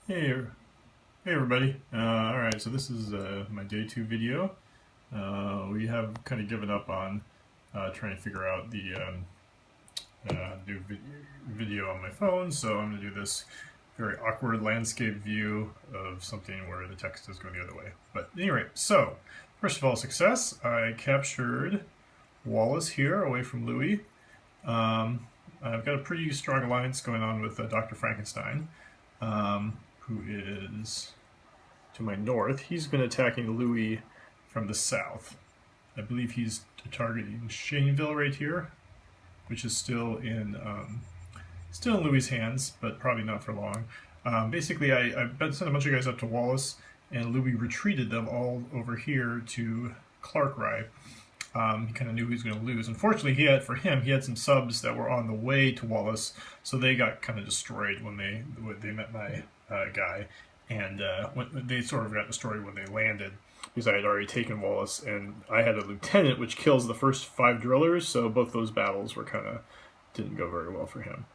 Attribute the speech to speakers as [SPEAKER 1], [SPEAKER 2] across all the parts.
[SPEAKER 1] Hey, hey everybody. Alright, so this is my day 2 video. We have kind of given up on trying to figure out the new video on my phone, so I'm going to do this very awkward landscape view of something where the text is going the other way. But anyway, so first of all, success. I captured Wallace here away from Louis. I've got a pretty strong alliance going on with Dr. Frankenstein. Who is to my north. He's been attacking Louis from the south. I believe he's targeting Shaneville right here, which is still in Louis' hands, but probably not for long. Basically, I've sent a bunch of guys up to Wallace, and Louis retreated them all over here to Clark-Rye. He kind of knew he was going to lose. Unfortunately, he had some subs that were on the way to Wallace, so they got kind of destroyed when they met my guy, and they sort of got destroyed when they landed because I had already taken Wallace, and I had a lieutenant, which kills the first 5 drillers. So both those battles were didn't go very well for him.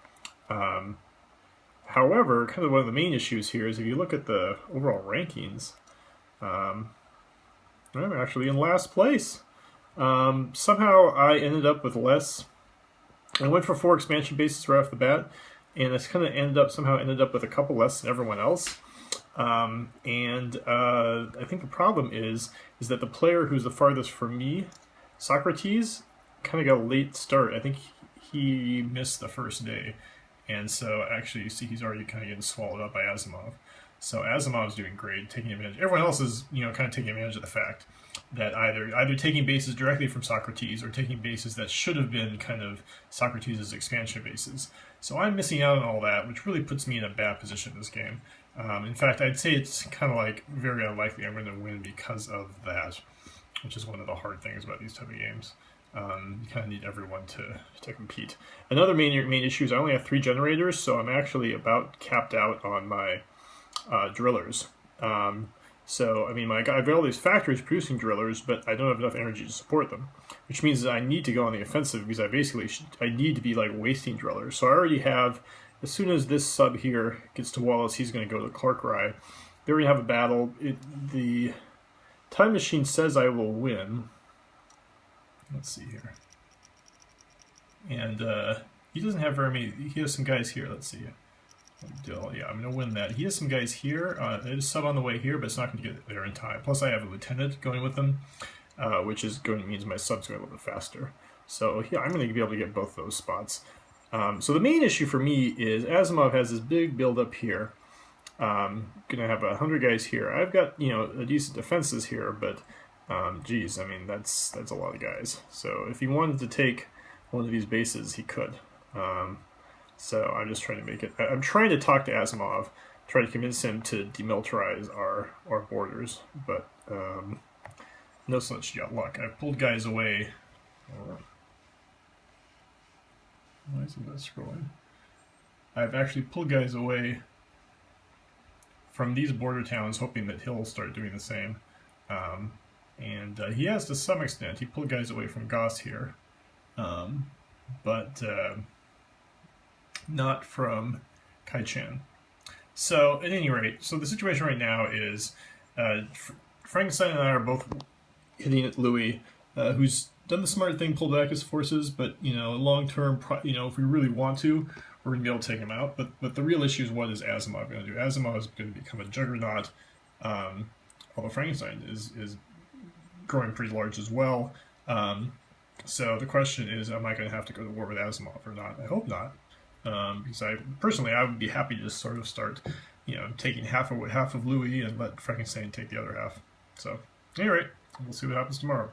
[SPEAKER 1] However, kind of one of the main issues here is if you look at the overall rankings, I'm actually in last place. Somehow I ended up with less. I went for 4 expansion bases right off the bat, and it's kind of somehow ended up with a couple less than everyone else. I think the problem is that the player who's the farthest from me, Socrates, kind of got a late start. I think he missed the first day, and so actually you see he's already kind of getting swallowed up by Asimov. So Asimov's doing great, taking advantage. Everyone else is, kind of taking advantage of the fact that either taking bases directly from Socrates or taking bases that should have been kind of Socrates' expansion bases. So I'm missing out on all that, which really puts me in a bad position in this game. In fact, I'd say it's kind of like very unlikely I'm going to win because of that, which is one of the hard things about these type of games. You kind of need everyone to compete. Another main issue is I only have 3 generators, so I'm actually about capped out on my drillers. So, I mean, I've got all these factories producing drillers, but I don't have enough energy to support them, which means that I need to go on the offensive because I need to be like wasting drillers. So I already have, as soon as this sub here gets to Wallace, he's going to go to Clark-Rye. They already have a battle. The time machine says I will win. Let's see here. And he doesn't have very many. He has some guys here. Let's see. Yeah, I'm going to win that. He has some guys here. There's a sub on the way here, but it's not going to get there in time. Plus, I have a lieutenant going with them, which means my sub's going a little bit faster. So, yeah, I'm going to be able to get both those spots. So the main issue for me is Asimov has this big build-up here. Going to have 100 guys here. I've got, a decent defenses here, but, geez, I mean, that's a lot of guys. So if he wanted to take one of these bases, he could. So I'm just trying to make it. I'm trying to talk to Asimov, try to convince him to demilitarize our borders, but no such luck. I've pulled guys away. Why isn't that scrolling? I've actually pulled guys away from these border towns, hoping that he'll start doing the same. And he has to some extent. He pulled guys away from Goss here, but not from Kai-Chan. So, at any rate, so the situation right now is Frankenstein and I are both hitting at Louis, who's done the smart thing, pulled back his forces, but, long term, if we really want to, we're going to be able to take him out. But the real issue is, what is Asimov going to do? Asimov is going to become a juggernaut, although Frankenstein is growing pretty large as well. So the question is, am I going to have to go to war with Asimov or not? I hope not. Because I would be happy to sort of start, taking half of Louis and let Frankenstein take the other half. So, anyway, we'll see what happens tomorrow.